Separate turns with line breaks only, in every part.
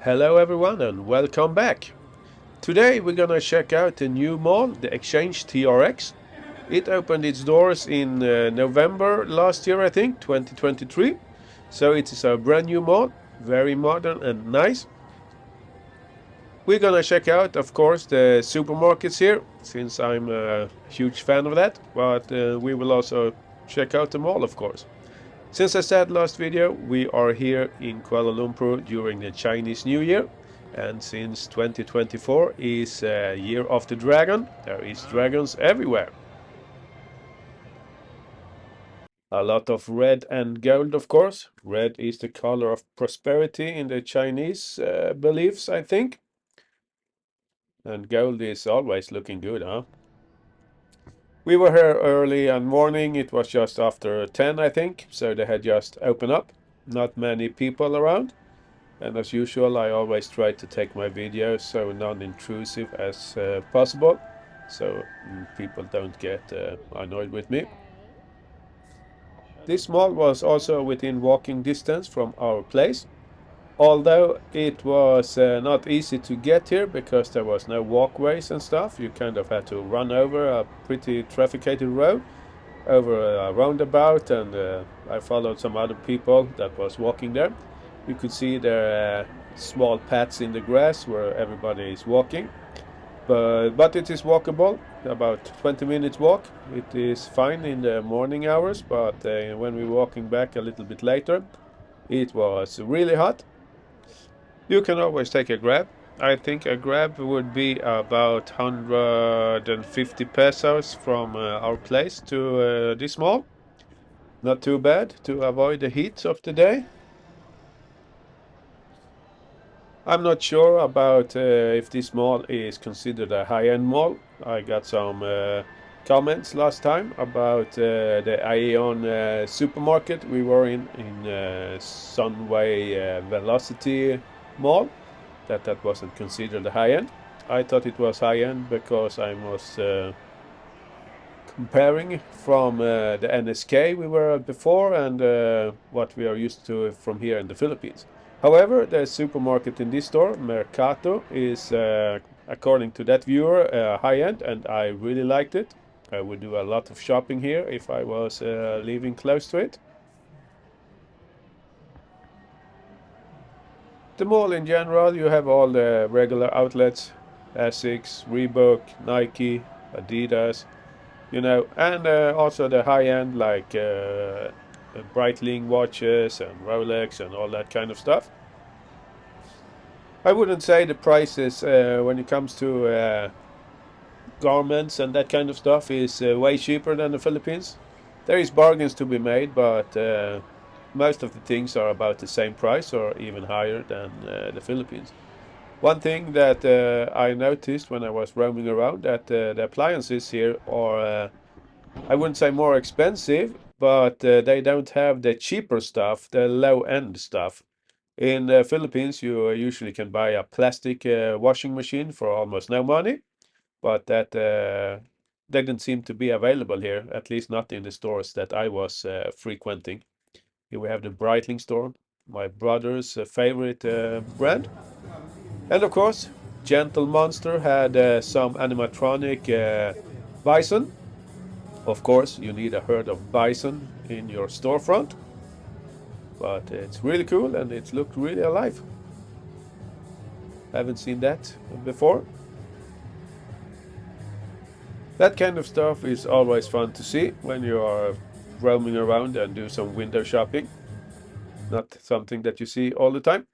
Hello everyone and welcome back. Today we're gonna check out the new mall, the Exchange TRX. It opened its doors in November last year, I think, 2023. So it is a brand new mall, very modern and nice. We're gonna check out, of course, the supermarkets here, since I'm a huge fan of that. But we will also check out the mall, of course. Since I said last video, we are here in Kuala Lumpur during the Chinese New Year. And since 2024 is Year of the Dragon, there is dragons everywhere. A lot of red and gold, of course. Red is the color of prosperity in the Chinese beliefs, I think. And gold is always looking good, huh? We were here early and morning. It was just after 10, I think. So they had just opened up. Not many people around. And as usual, I always try to take my videos so non-intrusive as possible, so people don't get annoyed with me. This mall was also within walking distance from our place, although it was not easy to get here because there was no walkways and stuff. You kind of had to run over a pretty trafficated road, over a roundabout, and I followed some other people that was walking there. You could see there small paths in the grass where everybody is walking, but it is walkable, about 20 minutes walk. It is fine in the morning hours, but when we were walking back a little bit later, it was really hot. You can always take a grab. I think a grab would be about 150 pesos from our place to this mall. Not too bad to avoid the heat of the day. I'm not sure about if this mall is considered a high-end mall. I got some comments last time about the Aeon supermarket we were in Sunway Velocity Mall, that wasn't considered a high-end. I thought it was high-end because I was comparing from the NSK we were at before and what we are used to from here in the Philippines. However, the supermarket in this store, Mercato, is, according to that viewer, high-end, and I really liked it. I would do a lot of shopping here if I was living close to it. The mall in general, you have all the regular outlets, Asics, Reebok, Nike, Adidas, and also the high-end like Breitling watches and Rolex and all that kind of stuff. I wouldn't say the prices when it comes to garments and that kind of stuff is way cheaper than the Philippines. There is bargains to be made, but most of the things are about the same price or even higher than the Philippines. One thing that I noticed when I was roaming around that the appliances here are, I wouldn't say more expensive, but they don't have the cheaper stuff, the low-end stuff. In the Philippines, you usually can buy a plastic washing machine for almost no money, but that didn't seem to be available here, at least not in the stores that I was frequenting. Here we have the Breitling store, my brother's favorite brand. And of course, Gentle Monster had some animatronic bison. Of course, you need a herd of bison in your storefront, but it's really cool and it looked really alive. Haven't seen that before. That kind of stuff is always fun to see when you are roaming around and do some window shopping. Not something that you see all the time.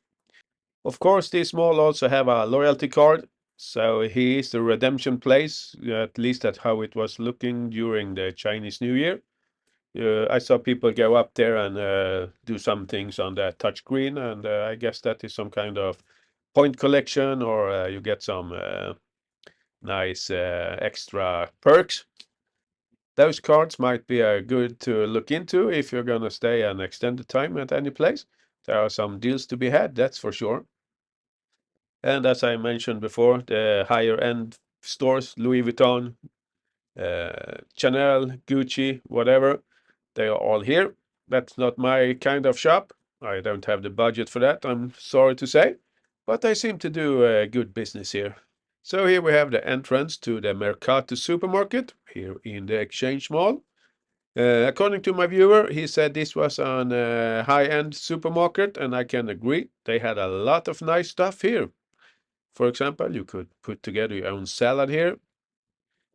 Of course, this mall also have a loyalty card, so here is the redemption place, at least that's how it was looking during the Chinese New Year. I saw people go up there and do some things on the touch screen, and I guess that is some kind of point collection, or you get some nice extra perks. Those cards might be good to look into if you're gonna stay an extended time at any place. There are some deals to be had, that's for sure. And as I mentioned before, the higher end stores, Louis Vuitton, Chanel, Gucci, whatever, they are all here. That's not my kind of shop. I don't have the budget for that, I'm sorry to say. but they seem to do good business here. So here we have the entrance to the Mercato supermarket here in the Exchange Mall. According to my viewer, he said this was an high-end supermarket, and I can agree. They had a lot of nice stuff here. For example, you could put together your own salad here.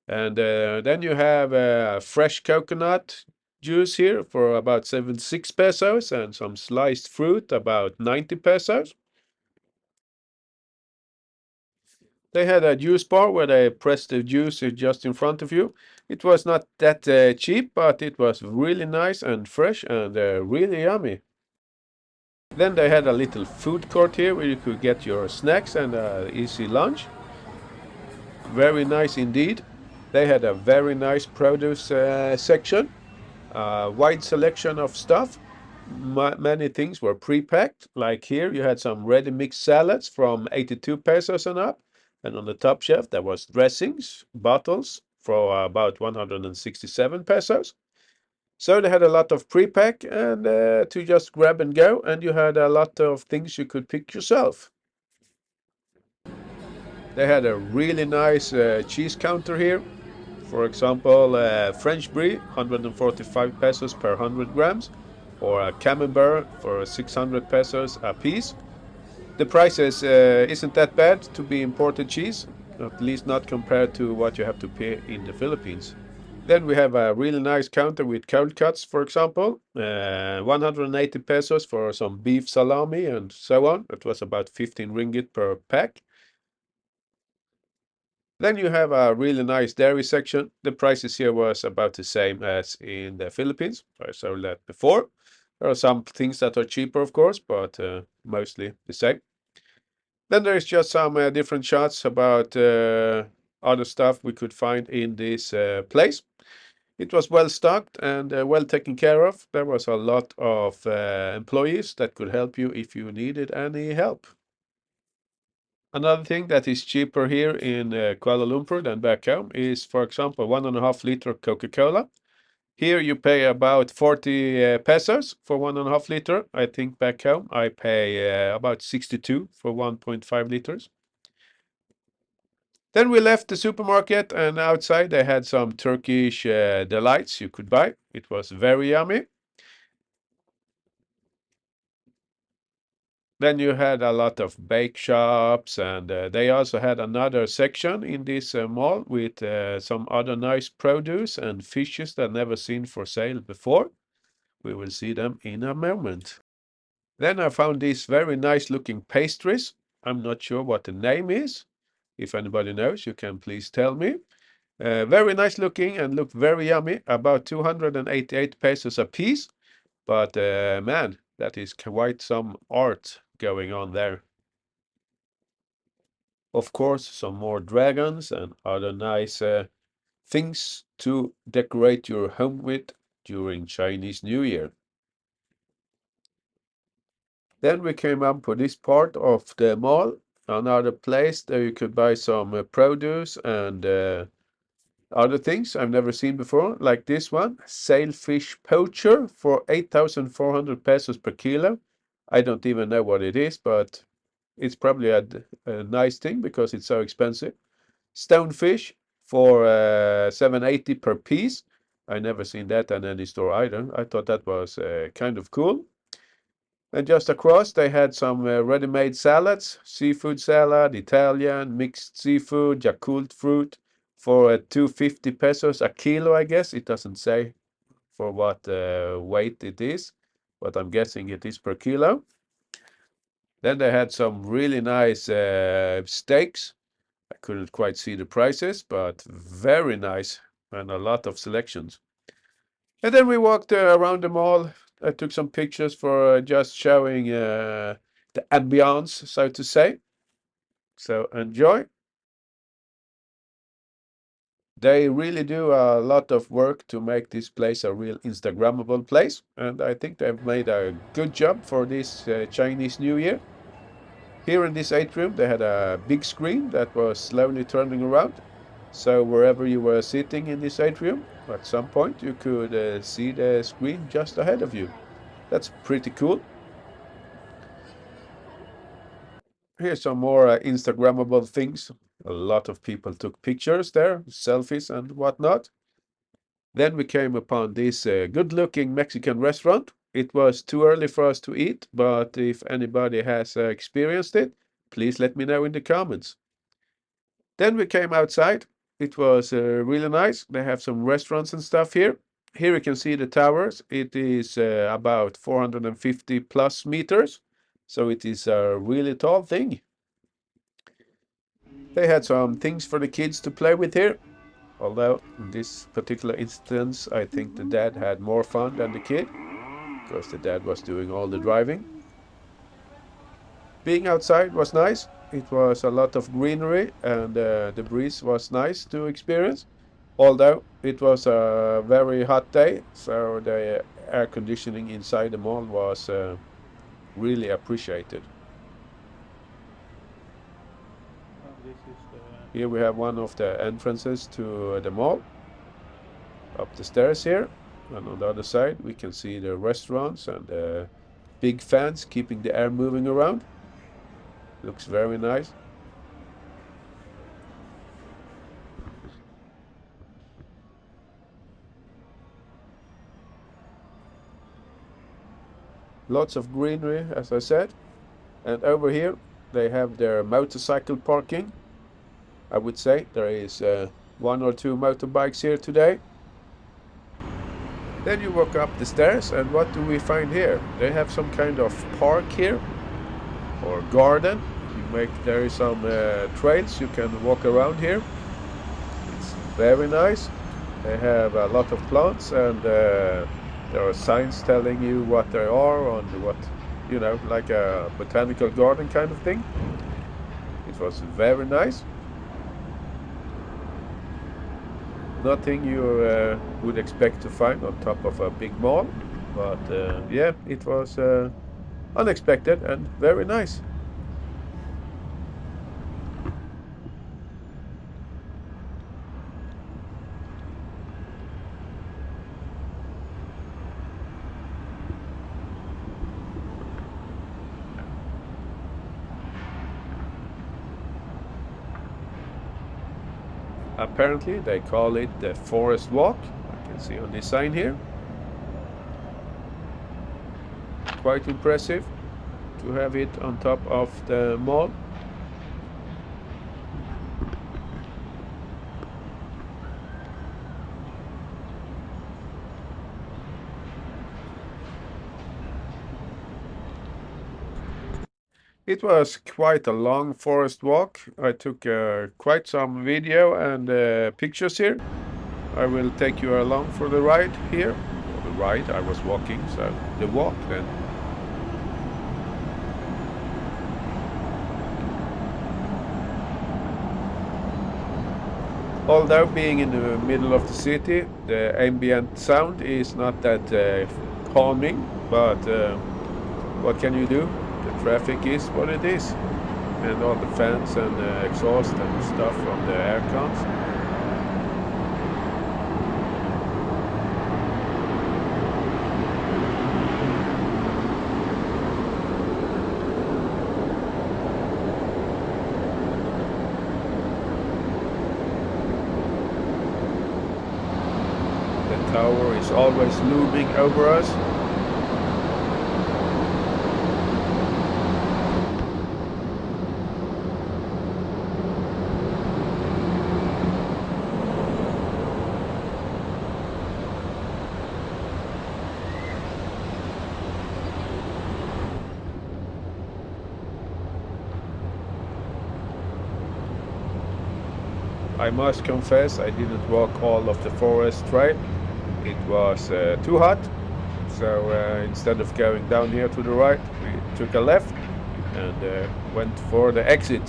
And then you have fresh coconut juice here for about 76 pesos and some sliced fruit about 90 pesos. They had a juice bar where they pressed the juice just in front of you. It was not that cheap, but it was really nice and fresh and really yummy. Then they had a little food court here where you could get your snacks and easy lunch. Very nice indeed. They had a very nice produce section, a wide selection of stuff. Many things were pre-packed. Like here, you had some ready-mixed salads from 82 pesos and up. And on the top shelf, there was dressings, bottles for about 167 pesos. So they had a lot of pre-pack and to just grab and go. And you had a lot of things you could pick yourself. They had a really nice cheese counter here. For example, French brie, 145 pesos per 100 grams, or a camembert for 600 pesos a piece. The prices isn't that bad to be imported cheese, at least not compared to what you have to pay in the Philippines. Then we have a really nice counter with cold cuts, for example, 180 pesos for some beef salami and so on. It was about 15 ringgit per pack. Then you have a really nice dairy section. The prices here was about the same as in the Philippines. I sold that before. There are some things that are cheaper, of course, but mostly the same. Then there is just some different shots about other stuff we could find in this place. It was well stocked and well taken care of. There was a lot of employees that could help you if you needed any help. Another thing that is cheaper here in Kuala Lumpur than back home is, for example, 1.5 liter Coca-Cola. Here you pay about 40 pesos for 1.5 liter. I think back home I pay about 62 for 1.5 liters. Then we left the supermarket and outside they had some Turkish delights you could buy. It was very yummy. Then you had a lot of bake shops, and they also had another section in this mall with some other nice produce and fishes that never seen for sale before. We will see them in a moment. Then I found these very nice looking pastries. I'm not sure what the name is. If anybody knows, you can please tell me. Very nice looking and look very yummy. About 288 pesos a piece. But man, that is quite some art going on there. Of course, some more dragons and other nice things to decorate your home with during Chinese New Year. Then we came up for this part of the mall, another place that you could buy some produce and other things I've never seen before, like this one, sailfish poacher for 8,400 pesos per kilo. I don't even know what it is, but it's probably a nice thing because it's so expensive. Stonefish for 780 per piece. I never seen that in any store either. I thought that was kind of cool. And just across, they had some ready-made salads, seafood salad, Italian, mixed seafood, Yakult fruit for 250 pesos a kilo, I guess. It doesn't say for what weight it is, but I'm guessing it is per kilo. Then they had some really nice steaks. I couldn't quite see the prices, but very nice and a lot of selections. And then we walked around the mall. I took some pictures for just showing the ambiance, so to say. So enjoy. They really do a lot of work to make this place a real Instagrammable place, and I think they've made a good job for this Chinese New Year. Here in this atrium, they had a big screen that was slowly turning around. So wherever you were sitting in this atrium, at some point you could see the screen just ahead of you. That's pretty cool. Here's some more Instagrammable things. A lot of people took pictures there, selfies and whatnot. Then we came upon this good-looking Mexican restaurant. It was too early for us to eat, but if anybody has experienced it, please let me know in the comments. Then we came outside. It was really nice. They have some restaurants and stuff here. Here you can see the towers. It is about 450 plus meters, so it is a really tall thing. They had some things for the kids to play with here. Although in this particular instance, I think the dad had more fun than the kid, because the dad was doing all the driving. Being outside was nice. It was a lot of greenery and the breeze was nice to experience. Although it was a very hot day, so the air conditioning inside the mall was really appreciated. Here we have one of the entrances to the mall. Up the stairs here, and on the other side we can see the restaurants and big fans keeping the air moving around. Looks very nice. Lots of greenery, as I said. And over here they have their motorcycle parking. I would say there is one or two motorbikes here today. Then you walk up the stairs, and what do we find here? They have some kind of park here, or garden. There is some trails you can walk around here. It's very nice. They have a lot of plants, and there are signs telling you what they are on what, like a botanical garden kind of thing. It was very nice. Nothing you would expect to find on top of a big mall, but yeah, it was unexpected and very nice. Apparently they call it the forest walk. I can see on this sign here. Quite impressive to have it on top of the mall. It was quite a long forest walk. I took quite some video and pictures here. I will take you along for the ride here. Or the ride, I was walking, so the walk then. Although being in the middle of the city, the ambient sound is not that calming, but what can you do? The traffic is what it is, and all the fans and exhaust and stuff from the air cons. The tower is always looming over us. I must confess, I didn't walk all of the forest trail. It was too hot, so instead of going down here to the right, we took a left and went for the exit.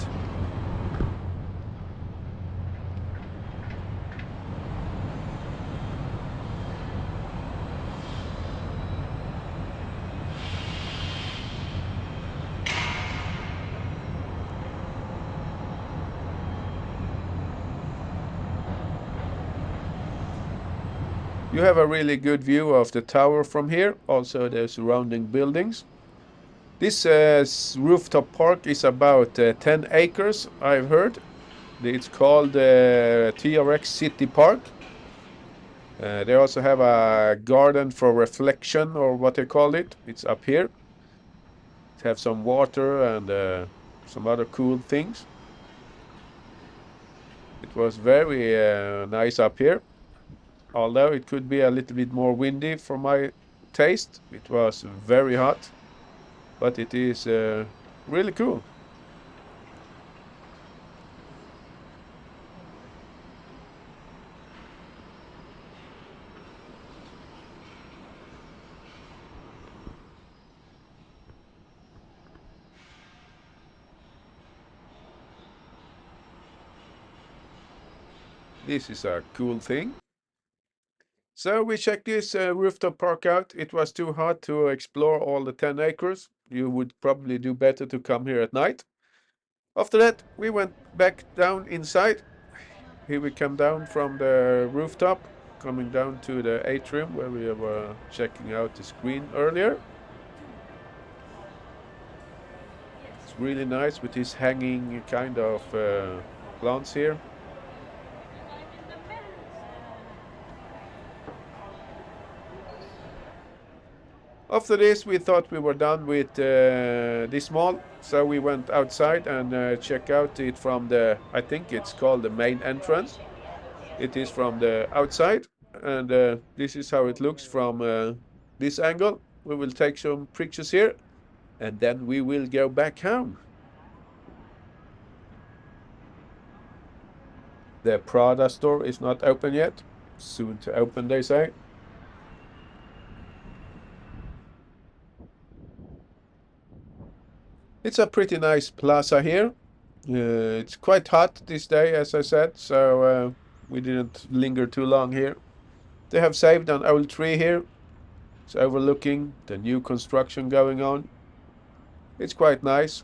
You have a really good view of the tower from here, also the surrounding buildings. This rooftop park is about 10 acres, I've heard. It's called TRX City Park. They also have a garden for reflection, or what they call it. It's up here. It have some water and some other cool things. It was very nice up here, although it could be a little bit more windy for my taste. It was very hot, but it is really cool. This is a cool thing. So we checked this rooftop park out. It was too hot to explore all the 10 acres. You would probably do better to come here at night. After that, we went back down inside. Here we come down from the rooftop, coming down to the atrium where we were checking out the screen earlier. It's really nice with these hanging kind of plants here. After this, we thought we were done with this mall, so we went outside and checked out it from the, I think it's called the main entrance. It is from the outside, and this is how it looks from this angle. We will take some pictures here, and then we will go back home. The Prada store is not open yet. Soon to open, they say. It's a pretty nice plaza here. It's quite hot this day, as I said, so we didn't linger too long here. They have saved an old tree here. It's overlooking the new construction going on. It's quite nice.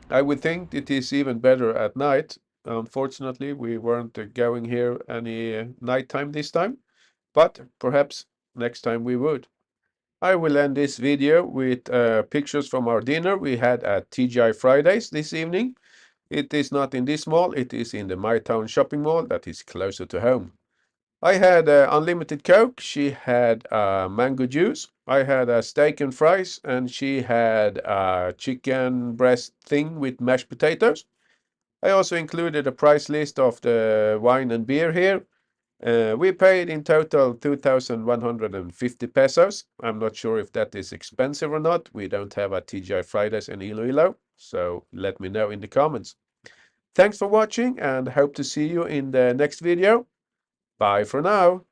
I would think it is even better at night. Unfortunately, we weren't going here any nighttime this time, but perhaps next time we would. I will end this video with pictures from our dinner we had at TGI Fridays this evening. It is not in this mall, it is in the My Town shopping mall that is closer to home. I had unlimited Coke, she had mango juice, I had a steak and fries, and she had a chicken breast thing with mashed potatoes. I also included a price list of the wine and beer here. We paid in total 2,150 pesos. I'm not sure if that is expensive or not. We don't have a TGI Fridays in Iloilo, so let me know in the comments. Thanks for watching and hope to see you in the next video. Bye for now.